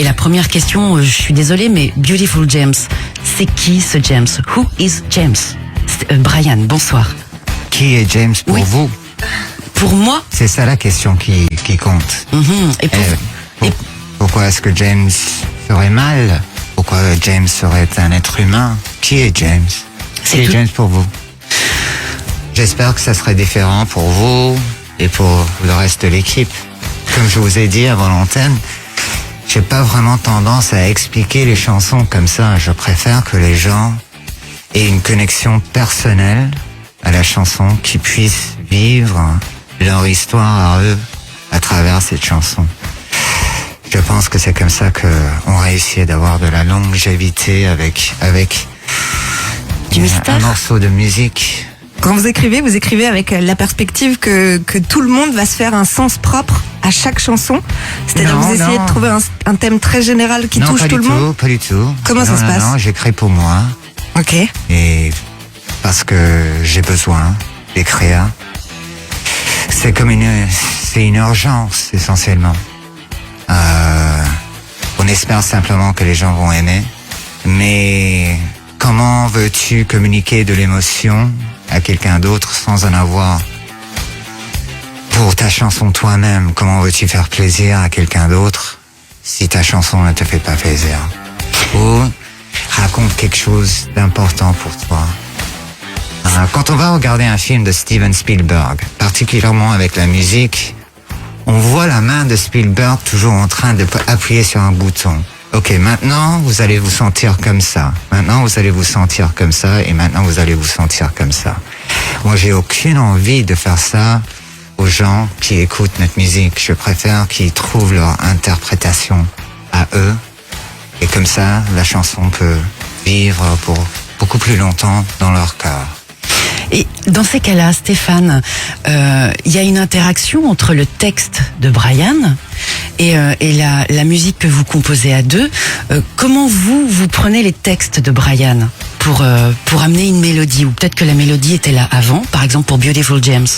Et la première question, je suis désolée, mais Beautiful James, c'est qui ce James? Who is James? Brian, bonsoir. Qui est James pour vous? Pour moi? C'est ça la question qui compte. Et pourquoi est-ce que James serait mal? Pourquoi James serait un être humain? Qui est James? Qui est James pour vous? J'espère que ça serait différent pour vous et pour le reste de l'équipe. Comme je vous ai dit avant l'antenne, j'ai pas vraiment tendance à expliquer les chansons comme ça. Je préfère que les gens aient une connexion personnelle à la chanson, qu'ils puissent vivre leur histoire à eux à travers cette chanson. Je pense que c'est comme ça que on réussit d'avoir de la longévité avec du mystère. Un morceau de musique. Quand vous écrivez avec la perspective que tout le monde va se faire un sens propre à chaque chanson. C'est-à-dire que vous essayez de trouver un thème très général qui touche tout le monde. Non, pas du tout. Comment ça se passe? Non, j'écris pour moi. Ok. Et parce que j'ai besoin d'écrire. C'est comme c'est une urgence essentiellement. On espère simplement que les gens vont aimer. Mais comment veux-tu communiquer de l'émotion à quelqu'un d'autre sans en avoir pour ta chanson toi-même? Comment veux-tu faire plaisir à quelqu'un d'autre si ta chanson ne te fait pas plaisir? Ou raconte quelque chose d'important pour toi. Quand on va regarder un film de Steven Spielberg, particulièrement avec la musique, on voit la main de Spielberg toujours en train d'appuyer sur un bouton. Ok, maintenant vous allez vous sentir comme ça. Maintenant vous allez vous sentir comme ça. Et maintenant vous allez vous sentir comme ça. Moi j'ai aucune envie de faire ça aux gens qui écoutent notre musique. Je préfère qu'ils trouvent leur interprétation à eux. Et comme ça, la chanson peut vivre pour beaucoup plus longtemps dans leur cœur. Et dans ces cas-là, Stéphane, il y a une interaction entre le texte de Brian et la musique que vous composez à deux. Comment vous prenez les textes de Brian pour amener une mélodie? Ou peut-être que la mélodie était là avant, par exemple pour Beautiful James.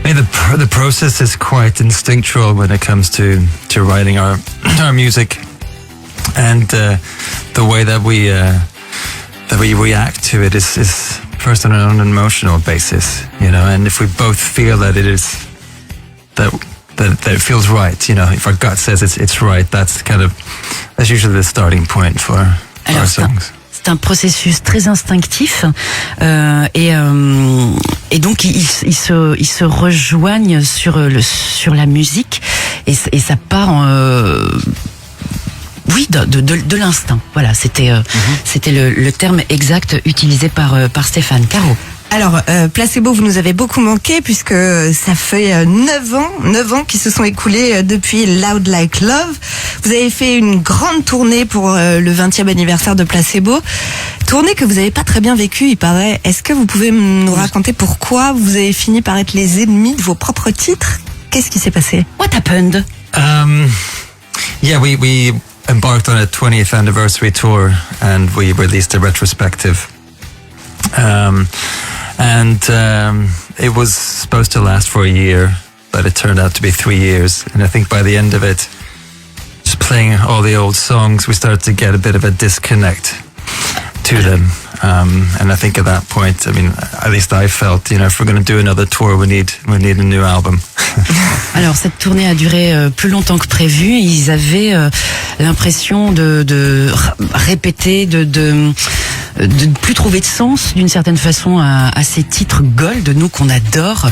I mean, the process is quite instinctual when it comes to writing our music, and the way that we react to it is first on an emotional basis, you know. And if we both feel that it is that it feels right, you know, if our gut says it's right, that's usually the starting point for our songs. C'est un processus très instinctif et donc ils se rejoignent sur la musique et ça part de l'instinct. Voilà, c'était le terme exact utilisé par Stéphane. Caro. Alors, Placebo, vous nous avez beaucoup manqué puisque ça fait 9 ans qui se sont écoulés depuis Loud Like Love. Vous avez fait une grande tournée pour le 20e anniversaire de Placebo. Tournée que vous n'avez pas très bien vécue, il paraît. Est-ce que vous pouvez nous raconter pourquoi vous avez fini par être les ennemis de vos propres titres? Qu'est-ce qui s'est passé? What happened? Yeah, we embarked on a 20th anniversary tour and we released a retrospective. It was supposed to last for a year, but it turned out to be 3 years. And I think by the end of it, just playing all the old songs, we started to get a bit of a disconnect to them. And I think at that point, I mean, at least I felt, you know, if we're going to do another tour, we need a new album. Alors cette tournée a duré plus longtemps que prévu. Ils avaient l'impression de répéter, de plus trouver de sens d'une certaine façon à ces titres gold, nous qu'on adore,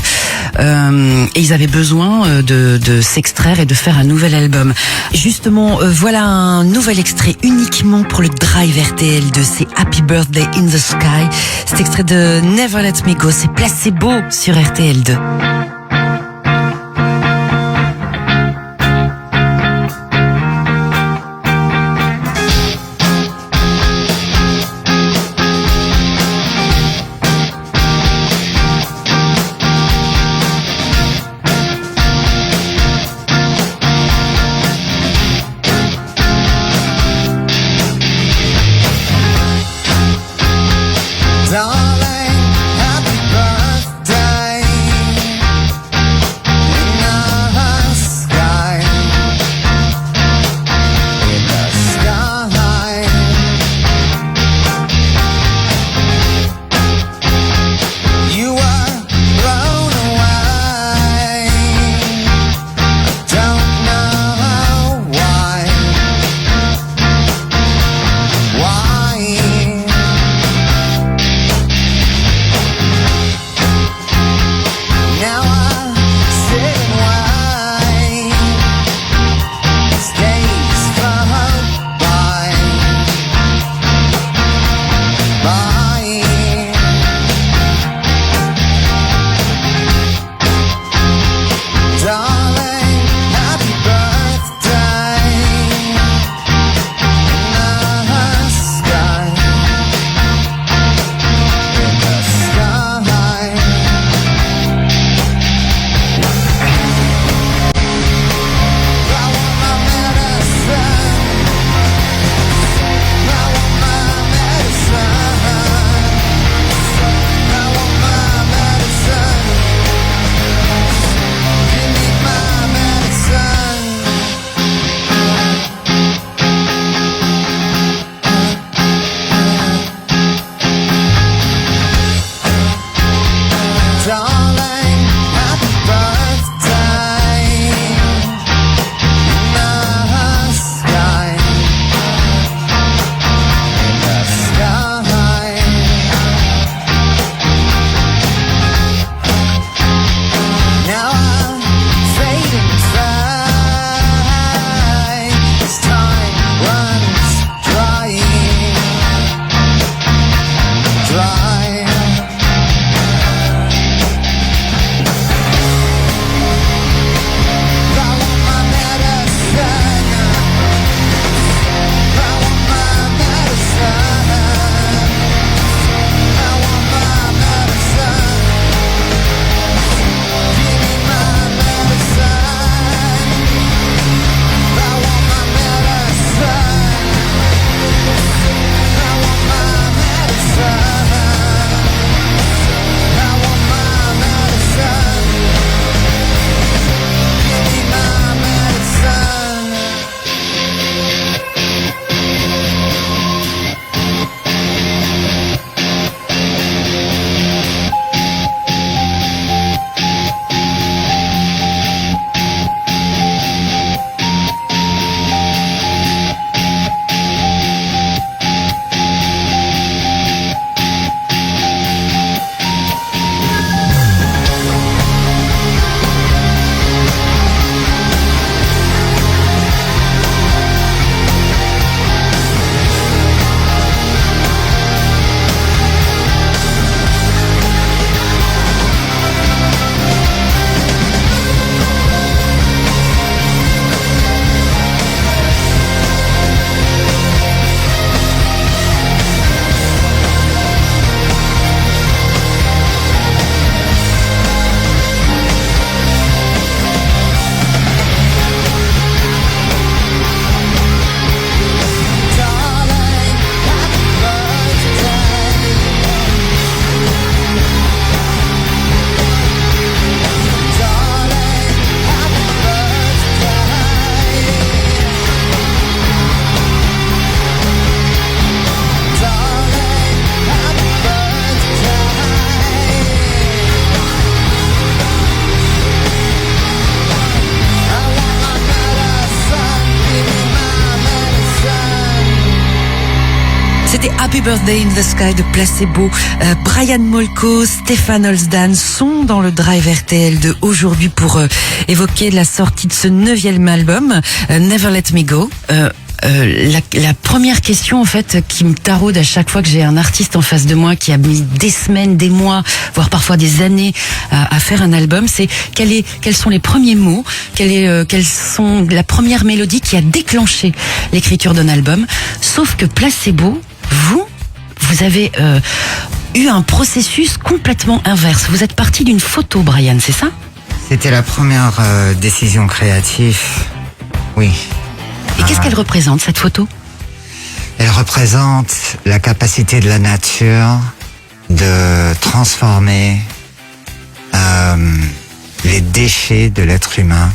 et ils avaient besoin de s'extraire et de faire un nouvel album. Justement, voilà un nouvel extrait uniquement pour le Drive RTL de ces Happy Birthday in the Sky. C'est extrait de Never Let Me Go, c'est Placebo sur RTL2. Darling, happy birthday. C'était Happy Birthday in the Sky de Placebo. Brian Molko, Stéphane Olsdan sont dans le Drive RTL de aujourd'hui pour évoquer la sortie de ce 9e album, Never Let Me Go. La première question en fait qui me taraude à chaque fois que j'ai un artiste en face de moi qui a mis des semaines, des mois, voire parfois des années à faire un album, c'est quels sont les premiers mots, quelles sont la première mélodie qui a déclenché l'écriture d'un album. Sauf que Placebo, vous avez eu un processus complètement inverse. Vous êtes parti d'une photo, Brian, c'est ça? C'était la première décision créative. Oui. Et qu'est-ce qu'elle représente, cette photo? Elle représente la capacité de la nature de transformer les déchets de l'être humain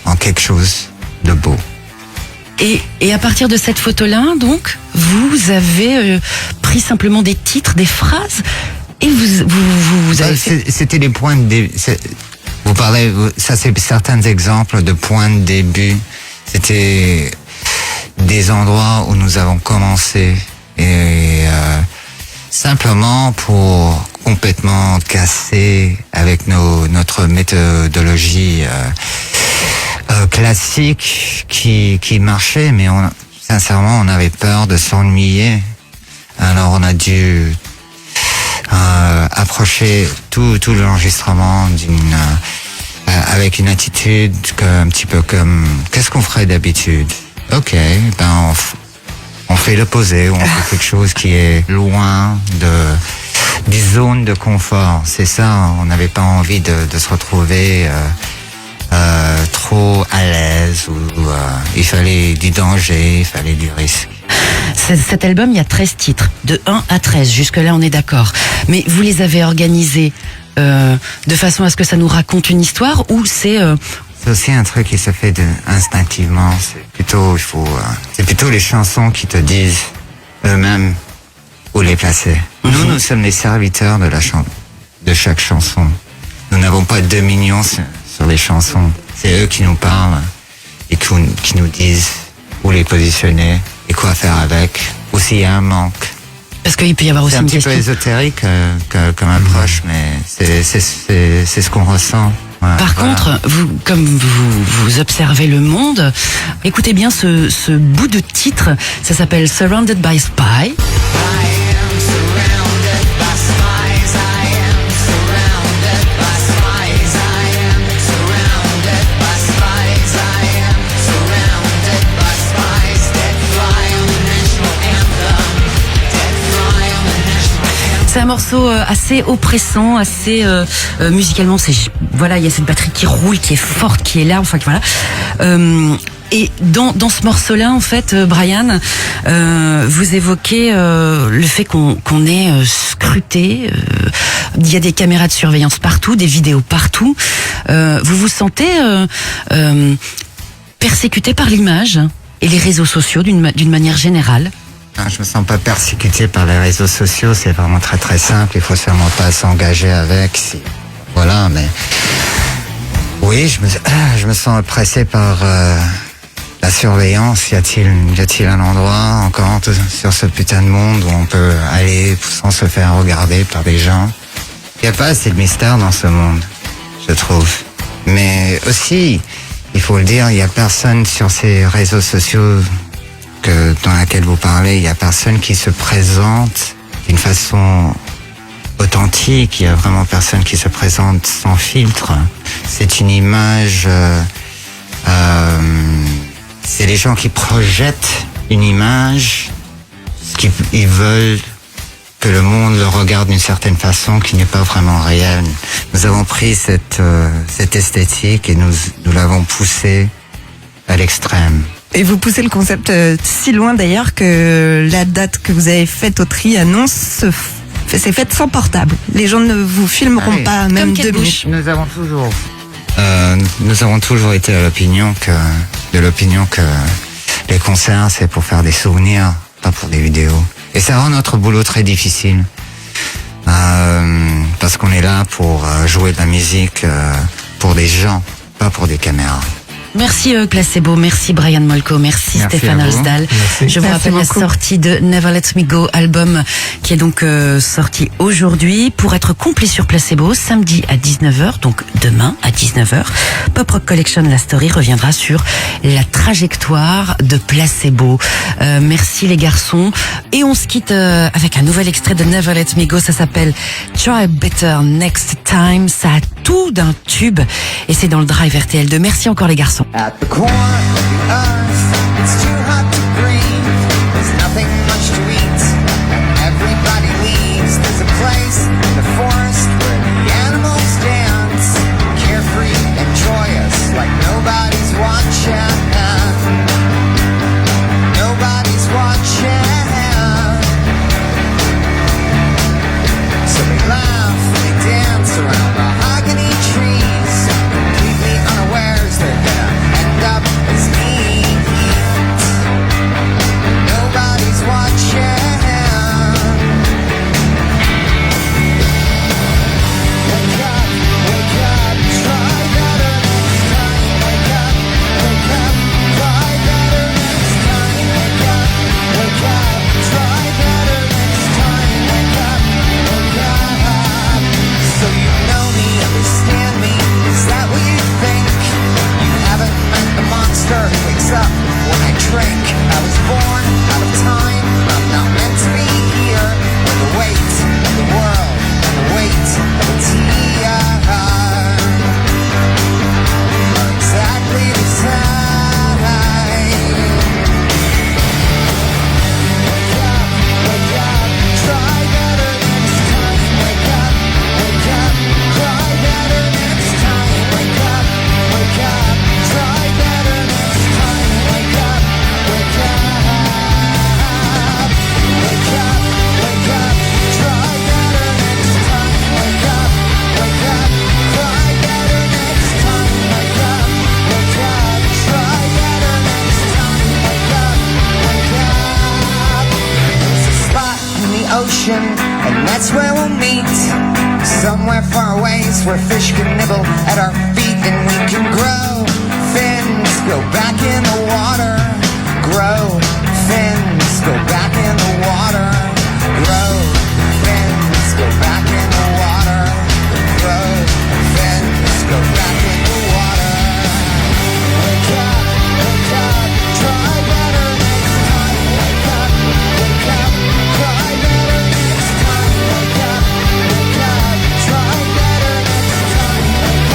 en quelque chose de beau. Et à partir de cette photo-là, donc, vous avez pris simplement des titres, des phrases, et vous avez fait... C'était des points de début. Vous parlez, ça c'est certains exemples de points de début. C'était des endroits où nous avons commencé et simplement pour complètement casser avec notre méthodologie classique qui marchait, mais sincèrement on avait peur de s'ennuyer. Alors on a dû approcher tout l'enregistrement avec une attitude un petit peu comme qu'est-ce qu'on ferait d'habitude? Ok, ben on fait l'opposé, on fait quelque chose qui est loin des zones de confort. C'est ça, on n'avait pas envie de se retrouver trop à l'aise ou il fallait du danger, il fallait du risque. Cet album, il y a 13 titres, de 1 à 13, jusque-là on est d'accord. Mais vous les avez organisés de façon à ce que ça nous raconte une histoire ou c'est... C'est aussi un truc qui se fait instinctivement. C'est plutôt les chansons qui te disent eux-mêmes où les placer. Nous sommes les serviteurs de chaque chanson. Nous n'avons pas de dominion sur les chansons. C'est eux qui nous parlent et qui nous disent où les positionner et quoi faire avec. Ou s'il y a un manque. Parce qu'il peut y avoir aussi une question. C'est un petit peu ésotérique comme approche, mais c'est ce qu'on ressent. Ouais, Par contre, comme vous observez le monde, écoutez bien ce bout de titre, ça s'appelle Surrounded by Spy. C'est un morceau assez oppressant, assez musicalement, il y a cette batterie qui roule, qui est forte, qui est là, enfin voilà. Et dans ce morceau-là, en fait, Brian, vous évoquez le fait qu'on est scruté. Il y a des caméras de surveillance partout, des vidéos partout. Vous vous sentez persécuté par l'image et les réseaux sociaux d'une manière générale? Je me sens pas persécuté par les réseaux sociaux, c'est vraiment très très simple, il faut seulement pas s'engager avec, voilà, mais oui, je me sens oppressé par la surveillance. Y a-t-il un endroit encore sur ce putain de monde où on peut aller sans se faire regarder par des gens? Il n'y a pas assez de mystère dans ce monde, je trouve. Mais aussi, il faut le dire, il n'y a personne sur ces réseaux sociaux dans laquelle vous parlez, il n'y a personne qui se présente d'une façon authentique, il n'y a vraiment personne qui se présente sans filtre. C'est une image, c'est les gens qui projettent une image, ils veulent que le monde le regarde d'une certaine façon qui n'est pas vraiment réelle. Nous avons pris cette esthétique et nous l'avons poussée à l'extrême. Et vous poussez le concept si loin d'ailleurs que la date que vous avez faite au Trianon s'est faite sans portable. Les gens ne vous filmeront pas même 2 minutes. Nous avons toujours été de l'opinion que les concerts c'est pour faire des souvenirs, pas pour des vidéos. Et ça rend notre boulot très difficile. Parce qu'on est là pour jouer de la musique pour des gens, pas pour des caméras. Merci Placebo, merci Brian Molko, merci Stéphane à vous. Olsdal. Merci. Je vous Merci rappelle la beaucoup. sortie de Never Let Me Go, album qui est donc sorti aujourd'hui. Pour être complet sur Placebo, samedi à 19h, donc demain à 19h, Pop Rock Collection La Story reviendra sur la trajectoire de Placebo. Merci les garçons. Et on se quitte avec un nouvel extrait de Never Let Me Go, ça s'appelle Try Better Next Time. Ça a tout d'un tube et c'est dans le Drive RTL2. Merci encore les garçons. At the core of the earth, it's too hot to breathe. There's nothing much to eat. Everybody leaves. There's a place in the forest where the animals dance, carefree and joyous, like nobody's watching. Nobody's watching. So they laugh, they dance around mahogany trees, completely unawares they're gonna end up as meat. Nobody's watching. Wake up, try better next time. Wake up, try better next time. Wake up, try better next time. Wake up. So you know me, understand me, is that what you think? You haven't met the monster who wakes up when I drink. I was born out of time, I'm not meant to be here. Where the weight of the world and the weight of a tear are exactly the same. Wake up, try better next time. Wake up, try better next time. Wake up, try better next time. Wake up, try better next time. Wake up, try better next time. Wake up, try better next time. Wake up. There's a spot in the ocean, and that's where we'll meet. Somewhere far away is where fish can nibble at our feet, and we can grow fins, go back in the water. Grow fins, go back in the water. Grow fins, go back in the water. Grow fins, go back in the water. Wake up, try better next time. Wake up, try better next time. Wake up, try better next time. Wake up, try better next time. Wake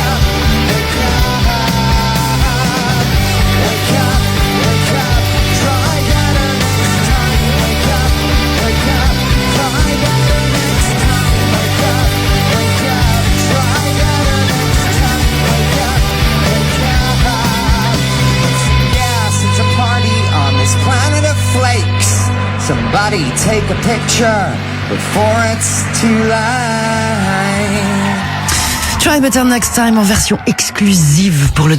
up, try better next time. Wake up, try better next time. Wake up. Yes, it's a party on this planet of flakes. Somebody take a picture before it's too late. Try Better Next Time en version exclusive pour le